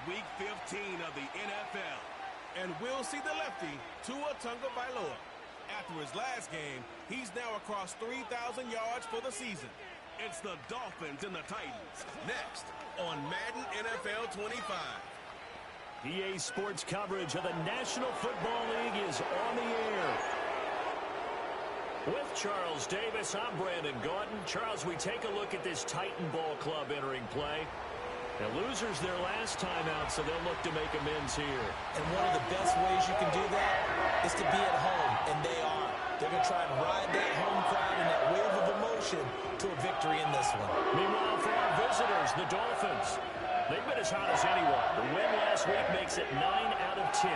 Week 15 of the NFL. And we'll see the lefty, Tua Tagovailoa. After his last game, he's now across 3,000 yards for the season. It's the Dolphins and the Titans. Next on Madden NFL 25. EA Sports coverage of the National Football League is on the air. With Charles Davis, I'm Brandon Gaudin. Charles, we take a look at this Titan Ball Club entering play. The losers their last time out, so they'll look to make amends here. And one of the best ways you can do that is to be at home, and they are. They're going to try and ride that home crowd and that wave of emotion to a victory in this one. Meanwhile, for our visitors, the Dolphins, they've been as hot as anyone. The win last week makes it 9 out of 10.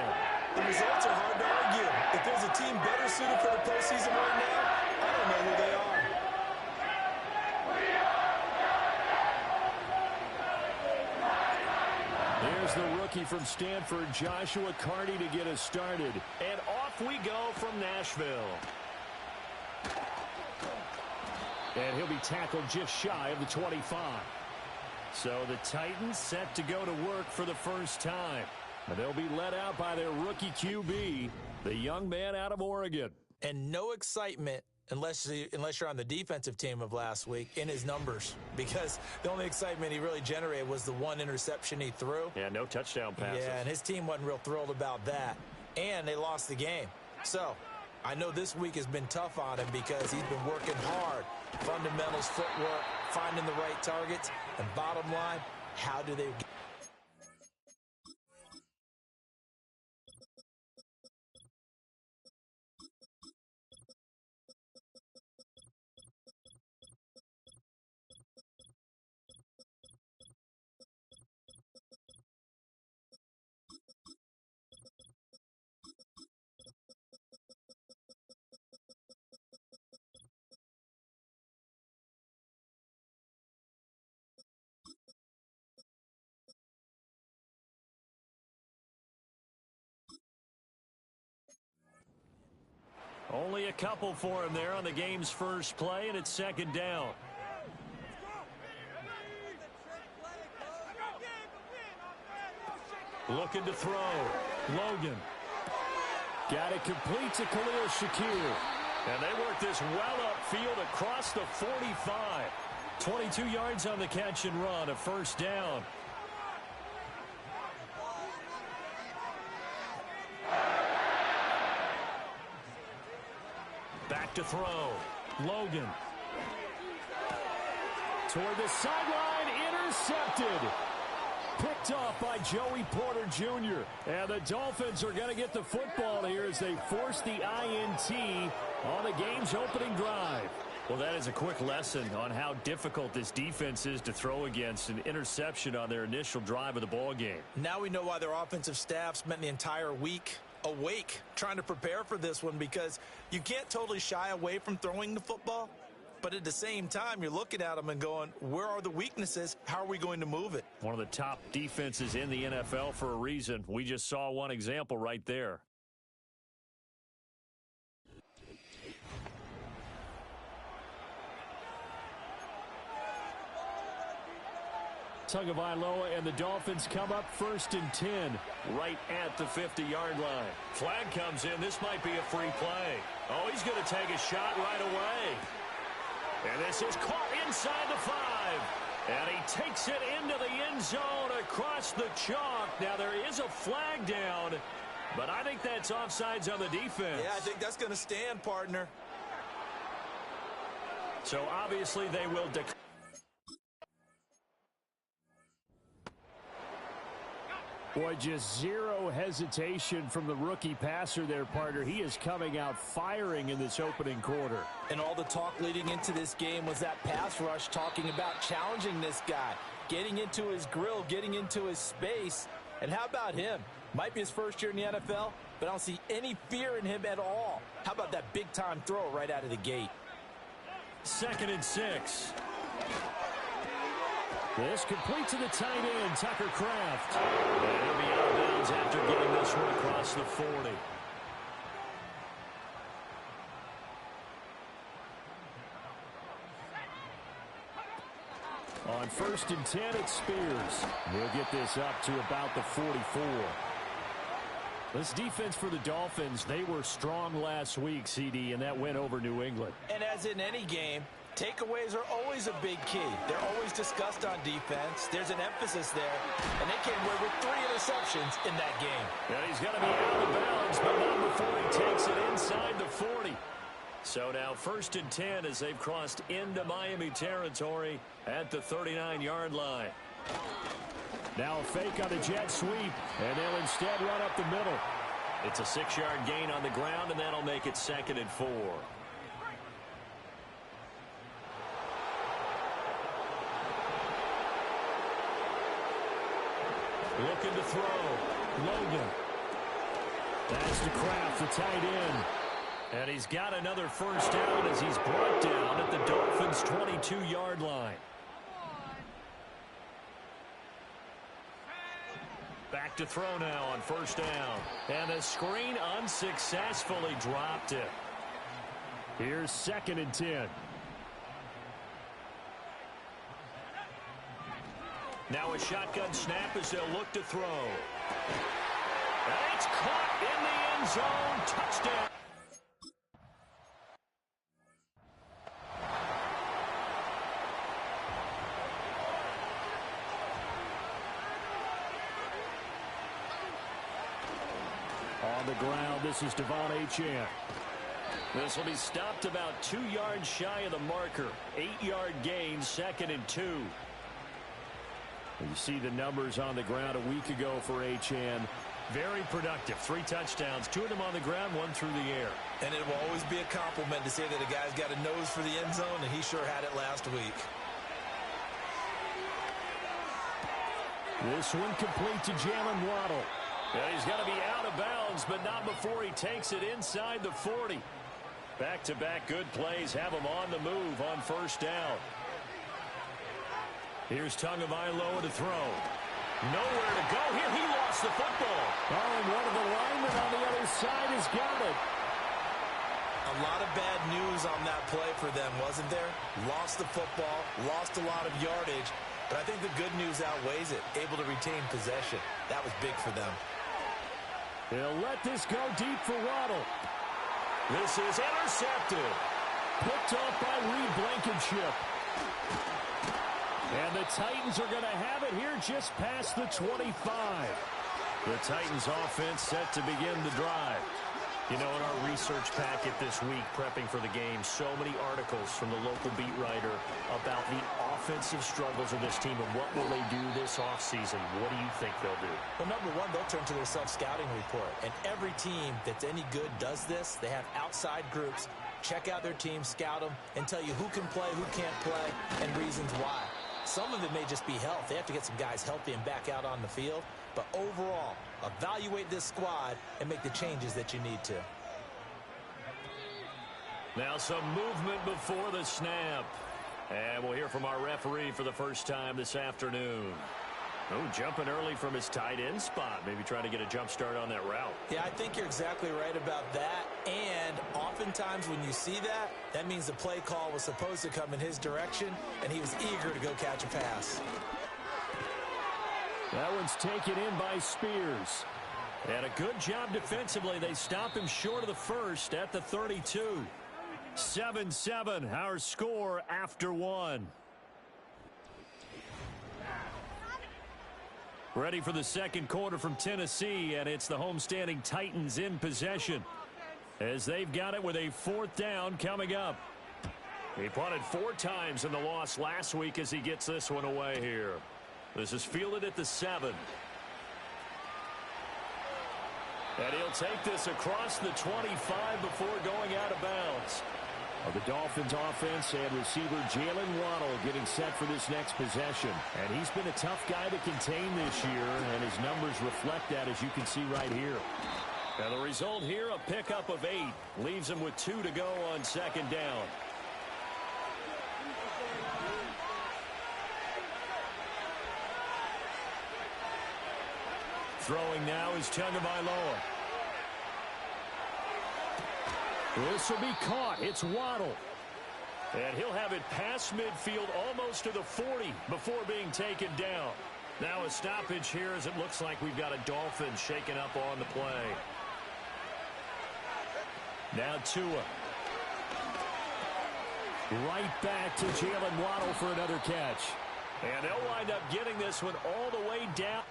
The results are hard to argue. If there's a team better suited for the postseason right now, I don't know who they are. Here's the rookie from Stanford, Joshua Carty, to get us started. And off we go from Nashville. And he'll be tackled just shy of the 25. So the Titans set to go to work for the first time. And they'll be led out by their rookie QB, the young man out of Oregon. And no excitement unless you're on the defensive team of last week in his numbers, because the only excitement he really generated was the one interception he threw. Yeah, no touchdown passes. Yeah, and his team wasn't real thrilled about that. And they lost the game. So I know this week has been tough on him because he's been working hard. Fundamentals, footwork, finding the right targets. And bottom line, how do they get? Only a couple for him there on the game's first play, and it's second down. Looking to throw. Logan. Got it complete to Khalil Shakir. And they work this well upfield across the 45. 22 yards on the catch and run, a first down. Back to throw. Logan. Toward the sideline, intercepted. Picked off by Joey Porter Jr. And the Dolphins are going to get the football here as they force the INT on the game's opening drive. Well, that is a quick lesson on how difficult this defense is to throw against. An interception on their initial drive of the ball game. Now we know why their offensive staff spent the entire week awake trying to prepare for this one, because you can't totally shy away from throwing the football, but at the same time you're looking at them and going, where are the weaknesses? How are we going to move it? One of the top defenses in the NFL for a reason. We just saw one example right there. Tagovailoa and the Dolphins come up 1st and 10 right at the 50-yard line. Flag comes in. This might be a free play. Oh, he's going to take a shot right away. And this is caught inside the 5. And he takes it into the end zone across the chalk. Now there is a flag down, but I think that's offsides on the defense. Yeah, I think that's going to stand, partner. So obviously they will declare. Boy, just zero hesitation from the rookie passer there, partner. He is coming out firing in this opening quarter. And all the talk leading into this game was that pass rush, talking about challenging this guy, getting into his grill, getting into his space. And how about him? Might be his first year in the NFL, but I don't see any fear in him at all. How about that big-time throw right out of the gate? 2nd and 6. This complete to the tight end, Tucker Kraft. And he'll be out of bounds after getting this one across the 40. On On 1st and 10, it's Spears. He'll get this up to about the 44. This defense for the Dolphins, they were strong last week, CD, and that went over New England. And as in any game, takeaways are always a big key. They're always discussed on defense. There's an emphasis there, and they came away with 3 interceptions in that game. And he's going to be out of bounds, but not before he takes it inside the 40. So now 1st and 10 as they've crossed into Miami territory at the 39-yard line. Now a fake on the jet sweep, and they'll instead run up the middle. It's a 6-yard gain on the ground, and that'll make it 2nd and 4. Looking to throw. Logan. That's to Kraft, the tight end. And he's got another first down as he's brought down at the Dolphins' 22-yard line. Back to throw now on 1st down. And the screen unsuccessfully dropped it. Here's 2nd and 10. Now a shotgun snap as they'll look to throw. And it's caught in the end zone. Touchdown. On the ground, this is Devon Achane. This will be stopped about 2 yards shy of the marker. 8-yard gain, 2nd and 2. You see the numbers on the ground a week ago for Achane. Very productive. 3 touchdowns, 2 of them on the ground, 1 through the air. And it will always be a compliment to say that a guy's got a nose for the end zone, and he sure had it last week. This one complete to Jalen Waddle. And he's going to be out of bounds, but not before he takes it inside the 40. Back-to-back good plays have him on the move on 1st down. Here's Tagovailoa to throw. Nowhere to go here. He lost the football. Oh, and one of the linemen on the other side has got it. A lot of bad news on that play for them, wasn't there? Lost the football, lost a lot of yardage, but I think the good news outweighs it. Able to retain possession. That was big for them. They'll let this go deep for Waddle. This is intercepted. Picked off by Reed Blankenship. And the Titans are going to have it here just past the 25. The Titans offense set to begin the drive. You know, in our research packet this week, prepping for the game, so many articles from the local beat writer about the offensive struggles of this team and what will they do this offseason. What do you think they'll do? Well, number one, they'll turn to their self-scouting report. And every team that's any good does this. They have outside groups. Check out their team, scout them, and tell you who can play, who can't play, and reasons why. Some of it may just be health. They have to get some guys healthy and back out on the field. But overall, evaluate this squad and make the changes that you need to. Now some movement before the snap. And we'll hear from our referee for the first time this afternoon. Oh, jumping early from his tight end spot. Maybe trying to get a jump start on that route. Yeah, I think you're exactly right about that. And oftentimes when you see that, that means the play call was supposed to come in his direction, and he was eager to go catch a pass. That one's taken in by Spears. And a good job defensively. They stop him short of the first at the 32. 7-7, our score after 1. Ready for the second quarter from Tennessee, and it's the homestanding Titans in possession as they've got it with a 4th down coming up. He punted 4 times in the loss last week as he gets this one away here. This is fielded at the 7. And he'll take this across the 25 before going out of bounds. The Dolphins offense and receiver Jalen Waddle getting set for this next possession. And he's been a tough guy to contain this year, and his numbers reflect that, as you can see right here. And the result here, a pickup of 8. Leaves him with 2 to go on 2nd down. Throwing now is Tagovailoa. This will be caught. It's Waddle. And he'll have it past midfield almost to the 40 before being taken down. Now a stoppage here as it looks like we've got a Dolphins shaken up on the play. Now Tua. Right back to Jalen Waddle for another catch. And they'll wind up getting this one all the way down.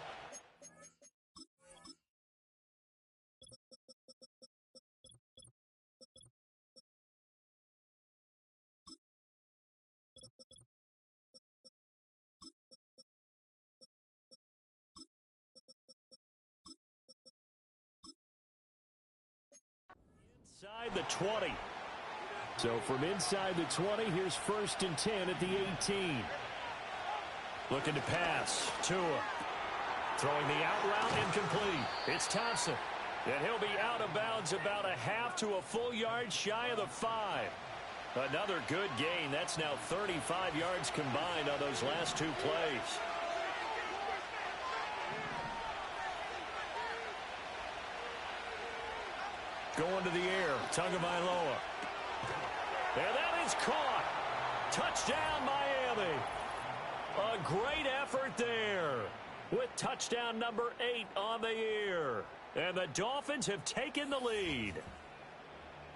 Inside the 20. So from inside the 20, here's 1st and 10 at the 18. Looking to pass. Tua. Throwing the out route incomplete. It's Thompson. And he'll be out of bounds about a half to a full yard shy of the 5. Another good gain. That's now 35 yards combined on those last two plays. Going to the air. Tagovailoa. And that is caught. Touchdown, Miami. A great effort there with touchdown number 8 on the year. And the Dolphins have taken the lead.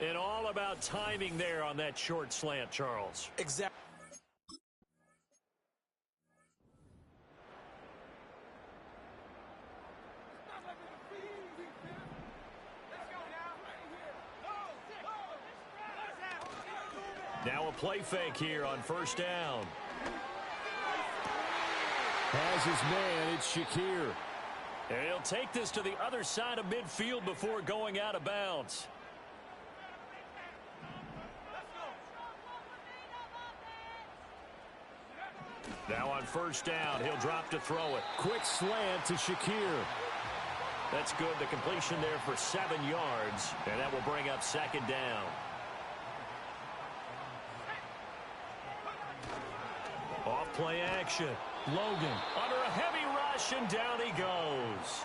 And all about timing there on that short slant, Charles. Exactly. Now a play fake here on 1st down. Has his man, it's Shakir. And he'll take this to the other side of midfield before going out of bounds. Now on 1st down, he'll drop to throw it. Quick slant to Shakir. That's good. The completion there for 7 yards. And that will bring up 2nd down. Off play action. Logan under a heavy rush, and down he goes.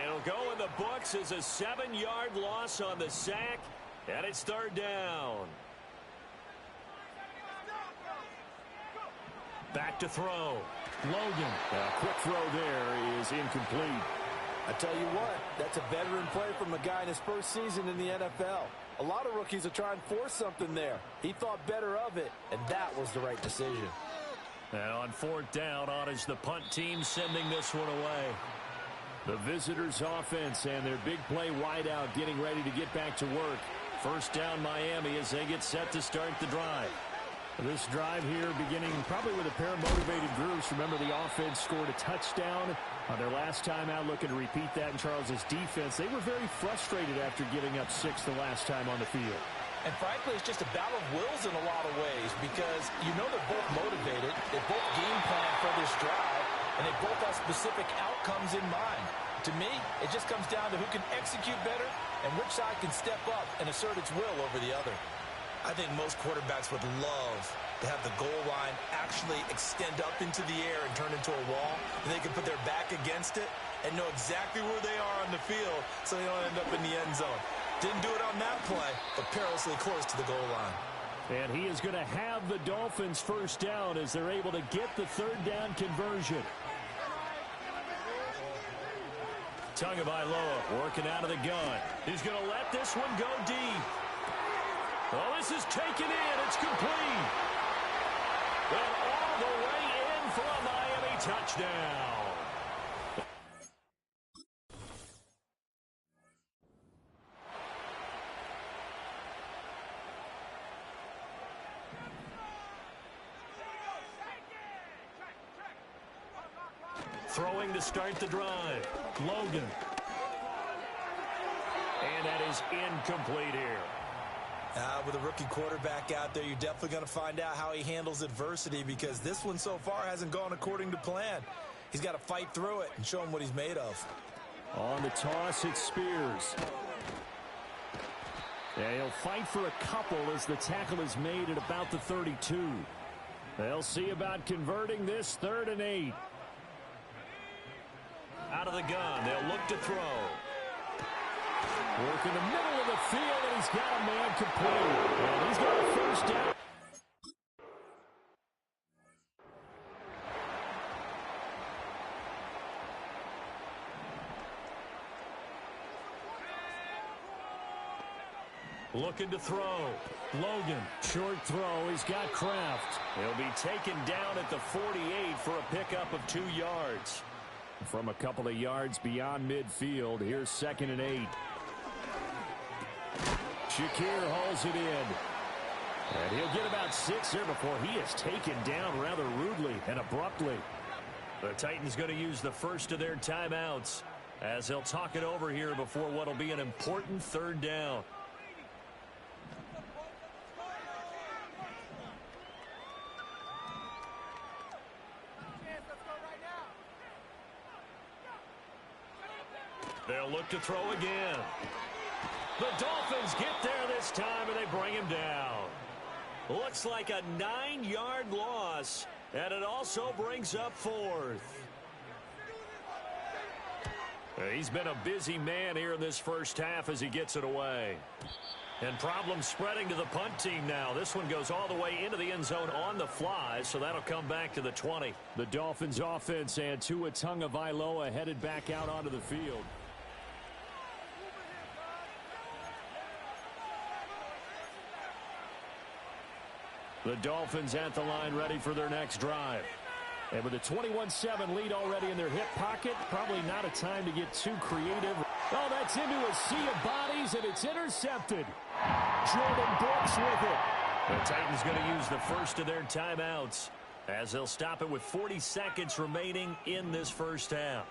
It'll go in the books as a 7-yard loss on the sack, and it's 3rd down. Back to throw. Logan. A quick throw there is incomplete. I tell you what, that's a veteran play from a guy in his first season in the NFL. A lot of rookies are trying to force something there. He thought better of it, and that was the right decision. And on 4th down, on is the punt team sending this one away. The visitors' offense and their big play wideout getting ready to get back to work. 1st down Miami as they get set to start the drive. This drive here beginning probably with a pair of motivated groups. Remember, the offense scored a touchdown on their last time out, looking to repeat that in Charles's defense. They were very frustrated after giving up 6 the last time on the field. And frankly, it's just a battle of wills in a lot of ways because you know they're both motivated, they both game plan for this drive, and they both have specific outcomes in mind. To me, it just comes down to who can execute better and which side can step up and assert its will over the other. I think most quarterbacks would love to have the goal line actually extend up into the air and turn into a wall, and they can put their back against it and know exactly where they are on the field so they don't end up in the end zone. Didn't do it on that play, but perilously close to the goal line. And he is going to have the Dolphins 1st down as they're able to get the 3rd down conversion. Tagovailoa working out of the gun. He's going to let this one go deep. Oh, this is taken in. It's complete. And all the way in for a Miami touchdown. Throwing to start the drive. Logan. And that is incomplete here. With a rookie quarterback out there, you're definitely going to find out how he handles adversity because this one so far hasn't gone according to plan. He's got to fight through it and show him what he's made of. On the toss, it's Spears. Yeah, he'll fight for a couple as the tackle is made at about the 32. They'll see about converting this 3rd and 8. Out of the gun, they'll look to throw. Work in the middle of the field, and he's got a man complete. And he's got a 1st down. Looking to throw. Logan. Short throw. He's got Kraft. He'll be taken down at the 48 for a pickup of 2 yards. From a couple of yards beyond midfield, here's 2nd and 8. Shakir hauls it in. And he'll get about 6 there before he is taken down rather rudely and abruptly. The Titans going to use the first of their timeouts as they'll talk it over here before what will be an important 3rd down. They'll look to throw again. The Dolphins get there this time, and they bring him down. Looks like a 9-yard loss, and it also brings up 4th. He's been a busy man here in this first half as he gets it away. And problems spreading to the punt team now. This one goes all the way into the end zone on the fly, so that'll come back to the 20. The Dolphins offense and Tua Tagovailoa headed back out onto the field. The Dolphins at the line ready for their next drive. And with a 21-7 lead already in their hip pocket, probably not a time to get too creative. Oh, that's into a sea of bodies, and it's intercepted. Jordan Brooks with it. The Titans going to use the first of their timeouts as they'll stop it with 40 seconds remaining in this first half.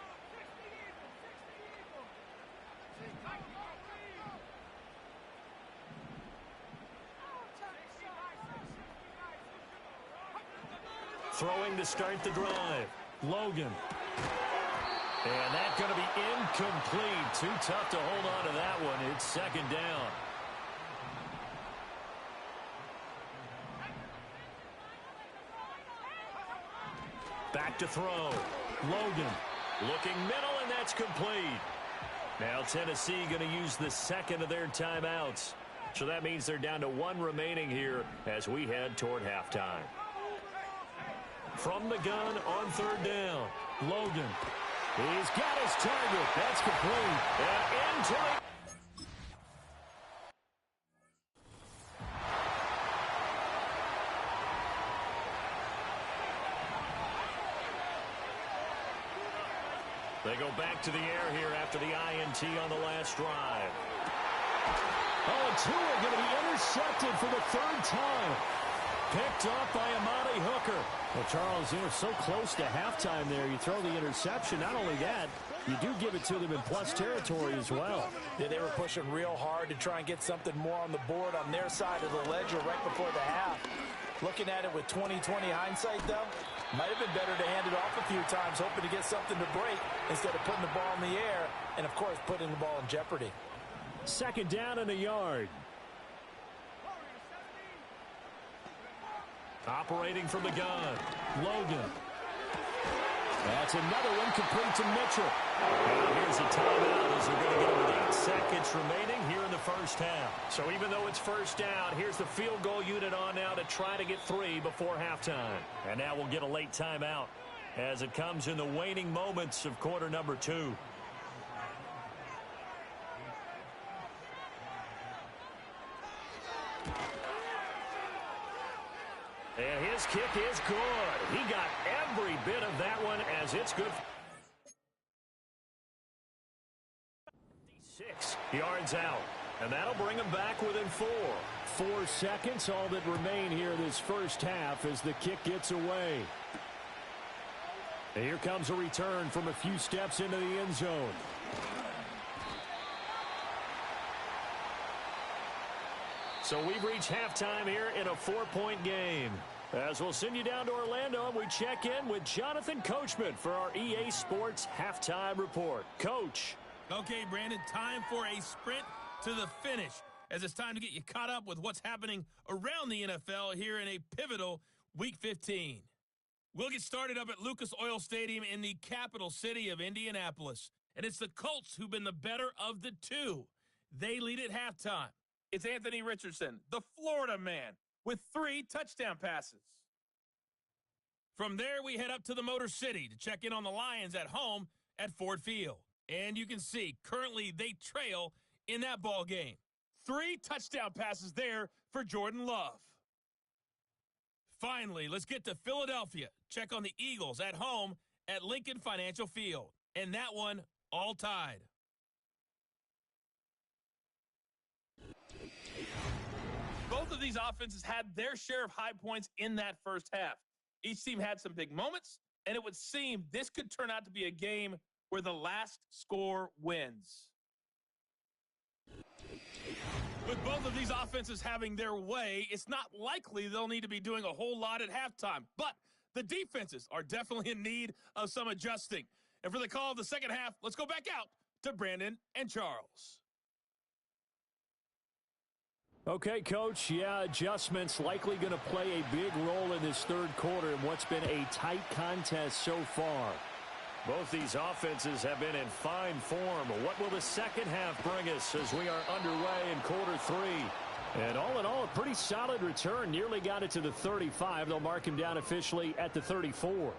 Throwing to start the drive. Logan. And that's going to be incomplete. Too tough to hold on to that one. It's 2nd down. Back to throw. Logan. Looking middle, and that's complete. Now Tennessee going to use the 2nd of their timeouts. So that means they're down to 1 remaining here as we head toward halftime. From the gun on 3rd down. Logan. He's got his target. That's complete. And into it. They go back to the air here after the INT on the last drive. Oh, and Tua going to be intercepted for the 3rd time. Picked off by Amani Hooker. Well, Charles, you're so close to halftime there. You throw the interception. Not only that, you do give it to them in plus territory as well. Yeah, they were pushing real hard to try and get something more on the board on their side of the ledger right before the half. Looking at it with 20/20 hindsight, though, might have been better to hand it off a few times, hoping to get something to break instead of putting the ball in the air and, of course, putting the ball in jeopardy. 2nd down and a yard. Operating from the gun. Logan. That's another one complete to Mitchell. Now here's a timeout as they're going to get it with 8 seconds remaining here in the first half. So even though it's 1st down, here's the field goal unit on now to try to get 3 before halftime. And now we'll get a late timeout as it comes in the waning moments of quarter number 2. And his kick is good. He got every bit of that one as it's good. 6 yards out. And that'll bring him back within 4. 4 seconds, all that remain here this first half as the kick gets away. And here comes a return from a few steps into the end zone. So we've reached halftime here in a 4-point game. As we'll send you down to Orlando, and we check in with Jonathan Coachman for our EA Sports Halftime Report. Coach. Okay, Brandon, time for a sprint to the finish, as it's time to get you caught up with what's happening around the NFL here in a pivotal Week 15. We'll get started up at Lucas Oil Stadium in the capital city of Indianapolis. And it's the Colts who've been the better of the two. They lead at halftime. It's Anthony Richardson, the Florida man, with 3 touchdown passes. From there, we head up to the Motor City to check in on the Lions at home at Ford Field. And you can see, currently they trail in that ball game, 3 touchdown passes there for Jordan Love. Finally, let's get to Philadelphia. Check on the Eagles at home at Lincoln Financial Field. And that one all tied. Both of these offenses had their share of high points in that first half. Each team had some big moments, and it would seem this could turn out to be a game where the last score wins. With both of these offenses having their way, it's not likely they'll need to be doing a whole lot at halftime. But the defenses are definitely in need of some adjusting. And for the call of the second half, let's go back out to Brandon and Charles. Okay, Coach, adjustments likely going to play a big role in this third quarter in what's been a tight contest so far. Both these offenses have been in fine form. What will the second half bring us as we are underway in quarter 3? And all in all, a pretty solid return. Nearly got it to the 35. They'll mark him down officially at the 34.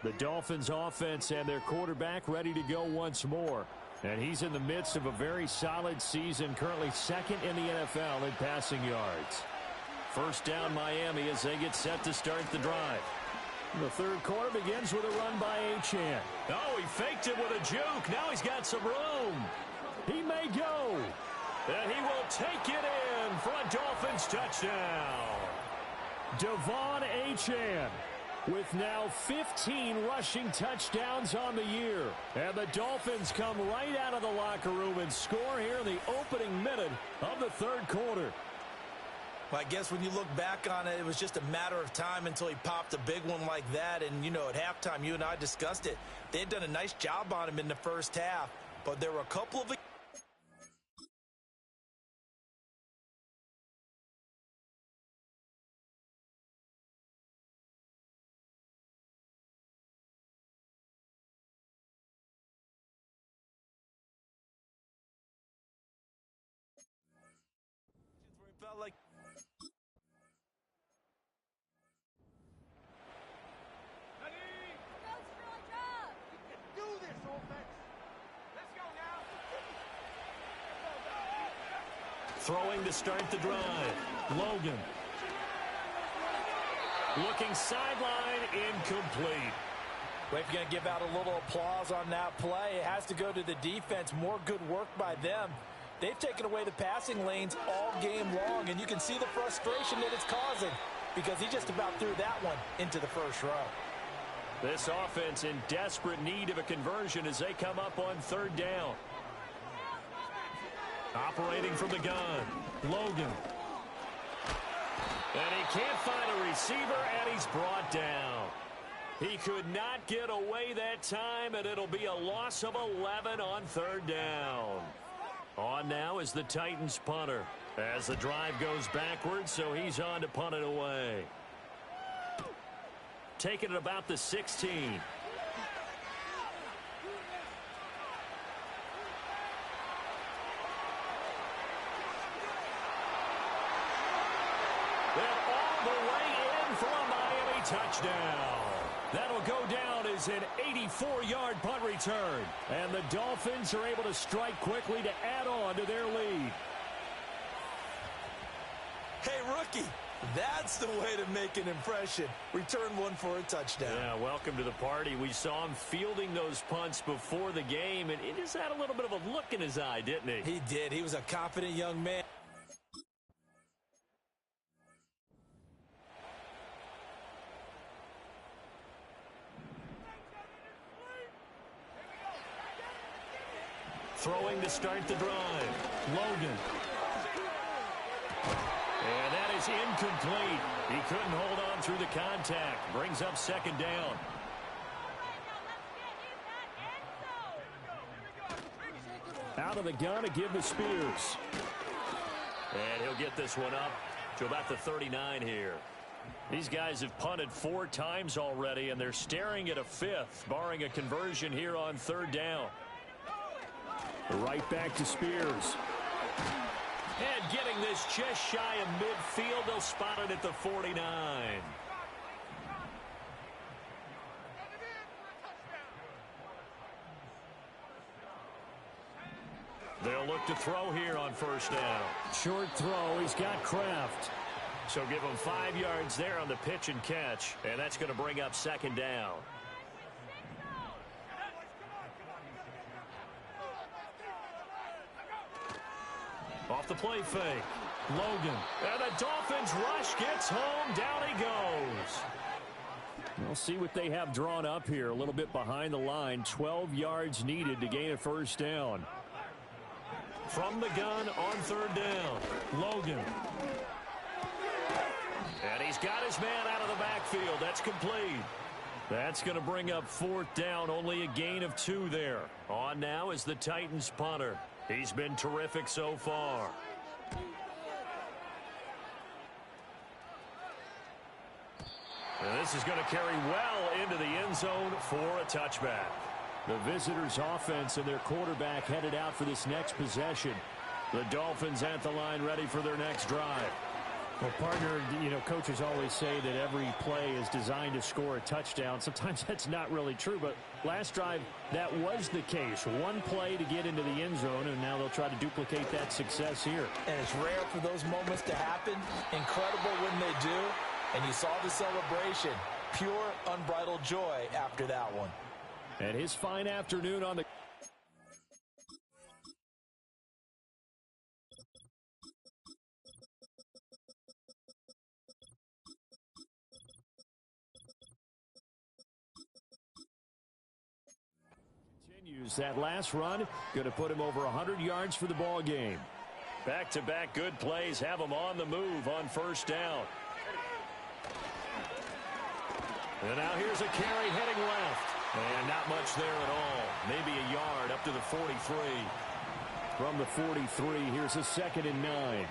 The Dolphins offense and their quarterback ready to go once more. And he's in the midst of a very solid season, currently second in the NFL in passing yards. First down Miami as they get set to start the drive. The third quarter begins with a run by Achane. Oh, he faked it with a juke. Now he's got some room. He may go. And he will take it in for a Dolphins touchdown. Devon Achane with now 15 rushing touchdowns on the year. And the Dolphins come right out of the locker room and score here in the opening minute of the third quarter. Well, I guess when you look back on it, it was just a matter of time until he popped a big one like that. And, you know, at halftime, you and I discussed it. They had done a nice job on him in the first half. But there were a couple of... where it felt like... Throwing to start the drive. Logan. Looking sideline, incomplete. Well, if you're going to give out a little applause on that play, it has to go to the defense. More good work by them. They've taken away the passing lanes all game long, and you can see the frustration that it's causing because he just about threw that one into the first row. This offense in desperate need of a conversion as they come up on third down. Operating from the gun, Logan. And he can't find a receiver, and he's brought down. He could not get away that time, and it'll be a loss of 11 on third down. On now is the Titans punter as the drive goes backwards, so he's on to punt it away. Taking it about the 16. Touchdown. That'll go down as an 84-yard punt return. And the Dolphins are able to strike quickly to add on to their lead. Hey, rookie, that's the way to make an impression. Return one for a touchdown. Yeah, welcome to the party. We saw him fielding those punts before the game, and he just had a little bit of a look in his eye, didn't he? He did. He was a confident young man. Throwing to start the drive. Logan. And that is incomplete. He couldn't hold on through the contact. Brings up second down. Out of the gun to give to Spears. And he'll get this one up to about the 39 here. These guys have punted 4 times already, and they're staring at a 5th, barring a conversion here on third down. Right back to Spears. And getting this just shy of midfield, they'll spot it at the 49. They'll look to throw here on first down. Short throw. He's got Kraft. So give him 5 yards there on the pitch and catch, and that's going to bring up second down. Off the play fake. Logan. And the Dolphins rush gets home. Down he goes. We'll see what they have drawn up here. A little bit behind the line. 12 yards needed to gain a first down. From the gun on third down. Logan. And he's got his man out of the backfield. That's complete. That's going to bring up fourth down. Only a gain of 2 there. On now is the Titans punter. He's been terrific so far. And this is going to carry well into the end zone for a touchback. The visitors' offense and their quarterback headed out for this next possession. The Dolphins at the line ready for their next drive. Well, partner, coaches always say that every play is designed to score a touchdown. Sometimes that's not really true, but last drive, that was the case. One play to get into the end zone, and now they'll try to duplicate that success here. And it's rare for those moments to happen. Incredible when they do. And you saw the celebration. Pure, unbridled joy after that one. And his fine afternoon on the... Continues that last run. Going to put him over 100 yards for the ball game. Back-to-back good plays have him on the move on first down. And now here's a carry heading left. And not much there at all. Maybe a yard up to the 43. From the 43, here's a 2nd and 9.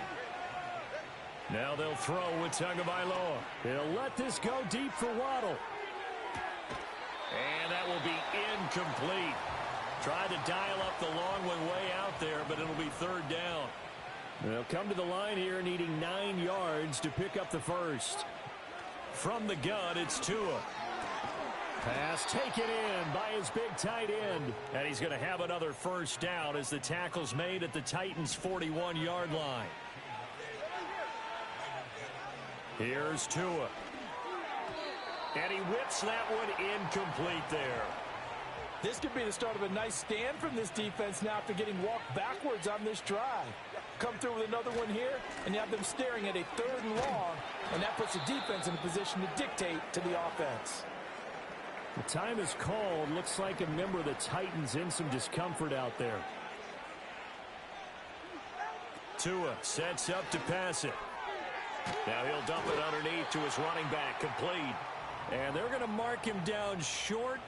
Now they'll throw with Tagovailoa. He'll let this go deep for Waddle. And that will be incomplete. Tried to dial up the long one way out there, but it'll be third down. They'll come to the line here needing 9 yards to pick up the first. From the gun, it's Tua. Pass taken in by his big tight end. And he's going to have another first down as the tackle's made at the Titans' 41-yard line. Here's Tua. And he whips that one incomplete there. This could be the start of a nice stand from this defense now after getting walked backwards on this drive. Come through with another one here, and you have them staring at a 3rd and long, and that puts the defense in a position to dictate to the offense. The time is called. Looks like a member of the Titans in some discomfort out there. Tua sets up to pass it. Now he'll dump it underneath to his running back, complete. And they're going to mark him down short,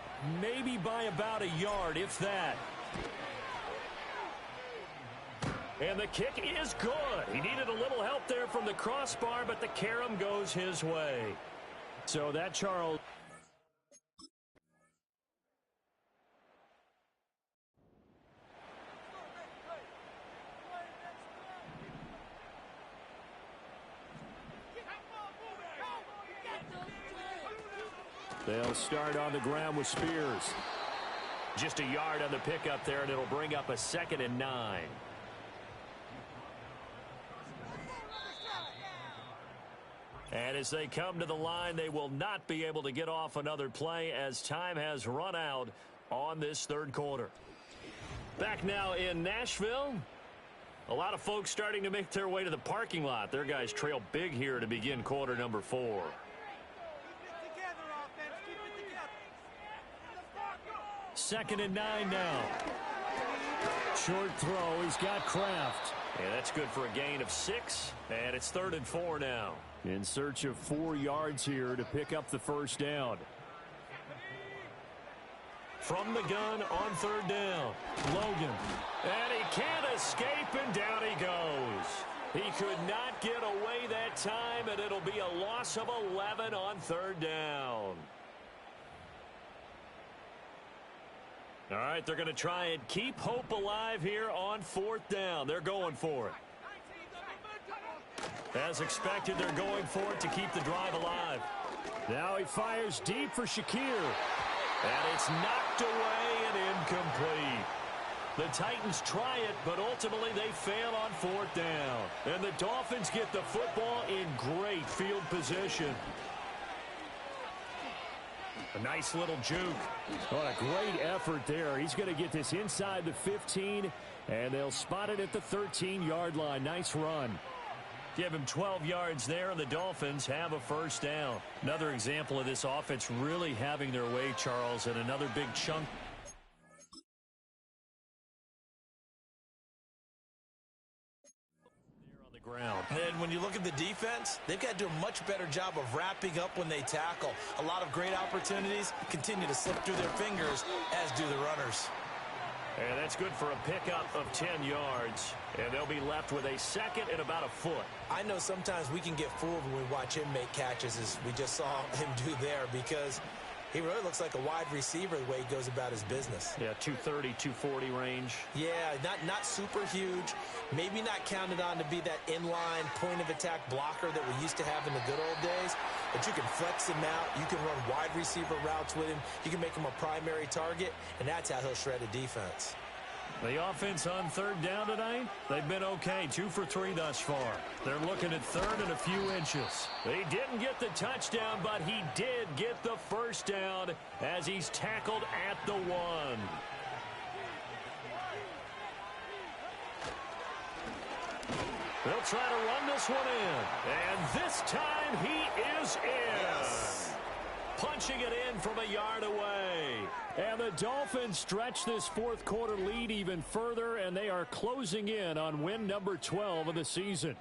maybe by about a yard, if that. And the kick is good. He needed a little help there from the crossbar, but the carom goes his way. So that, Charles... They'll start on the ground with Spears. Just a yard on the pickup there, and it'll bring up a 2nd and 9. And as they come to the line, they will not be able to get off another play as time has run out on this third quarter. Back now in Nashville. A lot of folks starting to make their way to the parking lot. Their guys trail big here to begin quarter number 4. 2nd and 9 now. Short throw. He's got Kraft. And that's good for a gain of 6. And it's 3rd and 4 now. In search of 4 yards here to pick up the first down. From the gun on third down. Logan. And he can't escape, and down he goes. He could not get away that time, and it'll be a loss of 11 on third down. All right, they're going to try and keep hope alive here on 4th down. They're going for it. As expected, they're going for it to keep the drive alive. Now he fires deep for Shakir. And it's knocked away and incomplete. The Titans try it, but ultimately they fail on 4th down. And the Dolphins get the football in great field position. A nice little juke. What a great effort there. He's going to get this inside the 15, and they'll spot it at the 13-yard line. Nice run. Give him 12 yards there, and the Dolphins have a 1st down. Another example of this offense really having their way, Charles, and another big chunk. Ground. And when you look at the defense, they've got to do a much better job of wrapping up when they tackle. A lot of great opportunities continue to slip through their fingers, as do the runners. And that's good for a pickup of 10 yards. And they'll be left with a 2nd and about a foot. I know sometimes we can get fooled when we watch him make catches, as we just saw him do there, because he really looks like a wide receiver the way he goes about his business. Yeah, 230, 240 range. Yeah, not super huge. Maybe not counted on to be that inline point-of-attack blocker that we used to have in the good old days. But you can flex him out. You can run wide receiver routes with him. You can make him a primary target, and that's how he'll shred a defense. The offense on 3rd down tonight, they've been okay. 2 for 3 thus far. They're looking at 3rd and a few inches. They didn't get the touchdown, but he did get the 1st down as he's tackled at the 1. They'll try to run this one in. And this time he is in. Yes. Punching it in from a yard away. And the Dolphins stretch this 4th quarter lead even further, and they are closing in on win number 12 of the season.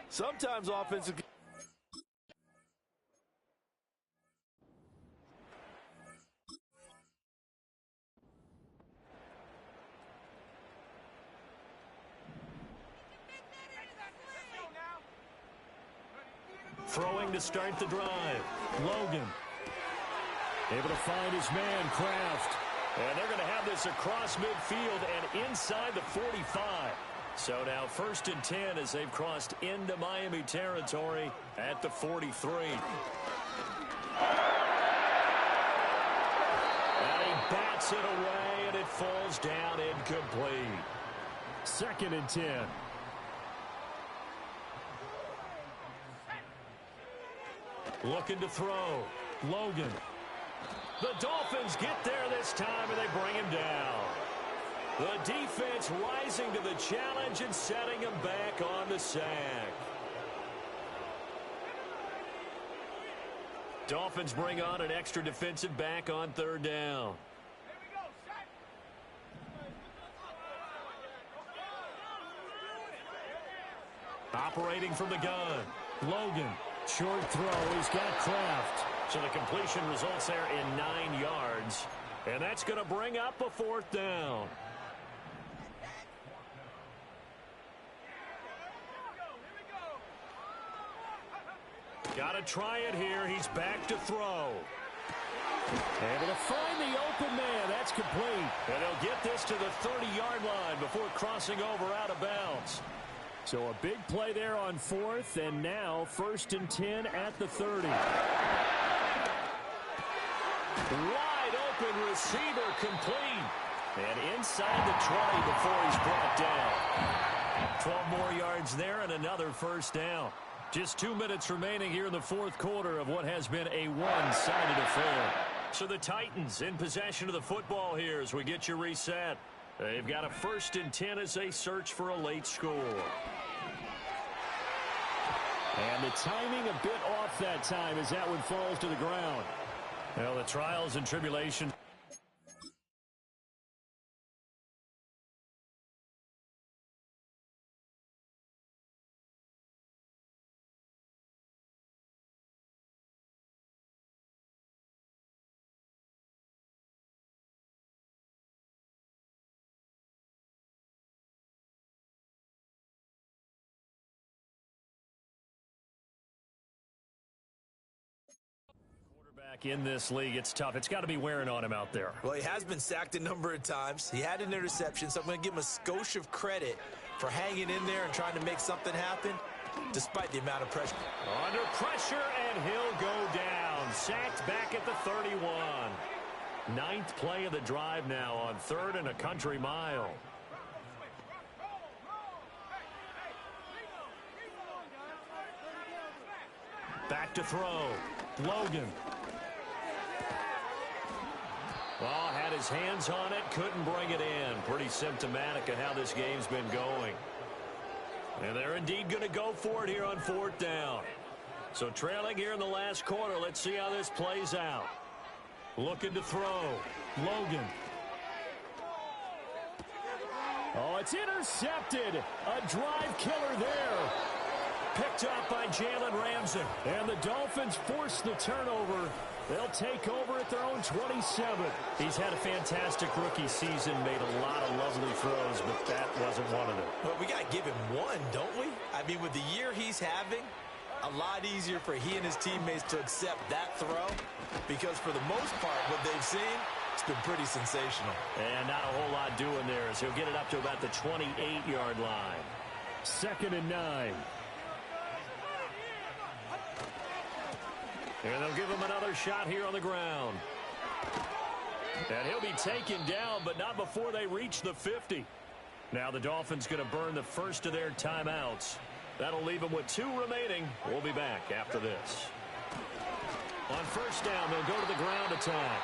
Sometimes offensive... Throwing to start the drive. Logan. Able to find his man, Kraft. And they're going to have this across midfield and inside the 45. So now 1st and 10 as they've crossed into Miami territory at the 43. And he bats it away, and it falls down incomplete. 2nd and 10. Looking to throw. Logan. The Dolphins get there this time, and they bring him down. The defense rising to the challenge and setting him back on the sack. Dolphins bring on an extra defensive back on 3rd down. Operating from the gun. Logan. Short throw. He's got Kraft. So the completion results there in 9 yards. And that's going to bring up a 4th down. Got to try it here. He's back to throw. Able to find the open man. That's complete. And he'll get this to the 30-yard line before crossing over out of bounds. So a big play there on 4th, and now 1st and 10 at the 30. Wide open receiver complete. And inside the 20 before he's brought down. 12 more yards there and another 1st down. Just 2 minutes remaining here in the 4th quarter of what has been a one-sided affair. So the Titans in possession of the football here as we get you reset. They've got a 1st and 10 as they search for a late score. And the timing a bit off that time as that one falls to the ground. Well, the trials and tribulations. In this league, it's tough. It's got to be wearing on him out there. Well, he has been sacked a number of times. He had an interception, so I'm going to give him a skosh of credit for hanging in there and trying to make something happen, despite the amount of pressure. Under pressure, and he'll go down. Sacked back at the 31. Ninth play of the drive now on 3rd and a country mile. Back to throw. Logan. Oh, had his hands on it, couldn't bring it in. Pretty symptomatic of how this game's been going. And they're indeed going to go for it here on 4th down. So trailing here in the last quarter, let's see how this plays out. Looking to throw. Logan. Oh, it's intercepted. A drive killer there. Picked up by Jalen Ramsey. And the Dolphins force the turnover. They'll take over at their own 27. He's had a fantastic rookie season, made a lot of lovely throws, but that wasn't one of them. But we got to give him one, don't we? I mean, with the year he's having, a lot easier for he and his teammates to accept that throw, because for the most part, what they've seen, it's been pretty sensational. And not a whole lot doing there as he'll get it up to about the 28-yard line. 2nd and 9. And they'll give him another shot here on the ground. And he'll be taken down, but not before they reach the 50. Now the Dolphins going to burn the first of their timeouts. That'll leave them with 2 remaining. We'll be back after this. On 1st down, they'll go to the ground attack.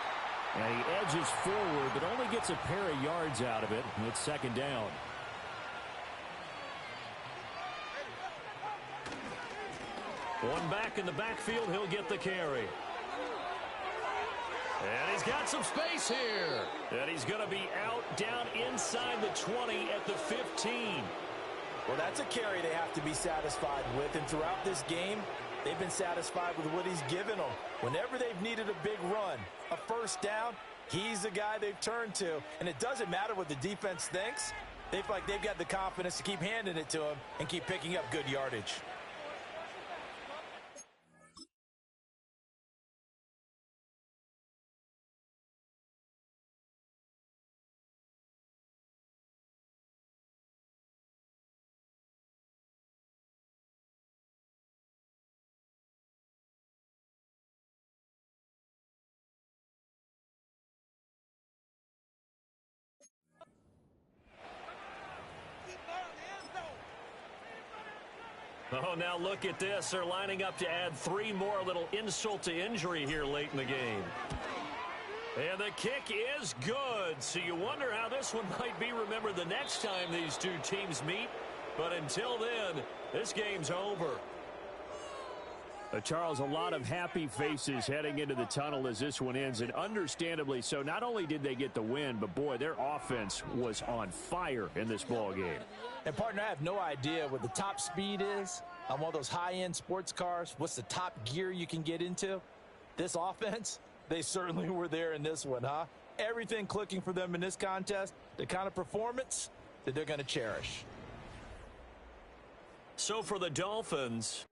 And he edges forward, but only gets a pair of yards out of it. And it's 2nd down. One back in the backfield, he'll get the carry. And he's got some space here. And he's going to be out down inside the 20 at the 15. Well, that's a carry they have to be satisfied with. And throughout this game, they've been satisfied with what he's given them. Whenever they've needed a big run, a 1st down, he's the guy they've turned to. And it doesn't matter what the defense thinks. They feel like they've got the confidence to keep handing it to him and keep picking up good yardage. Oh, now look at this. They're lining up to add 3 more, little insult to injury here late in the game. And the kick is good. So you wonder how this one might be remembered the next time these 2 teams meet. But until then, this game's over. Charles, a lot of happy faces heading into the tunnel as this one ends, and understandably so. Not only did they get the win, but, boy, their offense was on fire in this ball game. And, partner, I have no idea what the top speed is on one of those high-end sports cars. What's the top gear you can get into? This offense, they certainly were there in this one, huh? Everything clicking for them in this contest, the kind of performance that they're going to cherish. So for the Dolphins,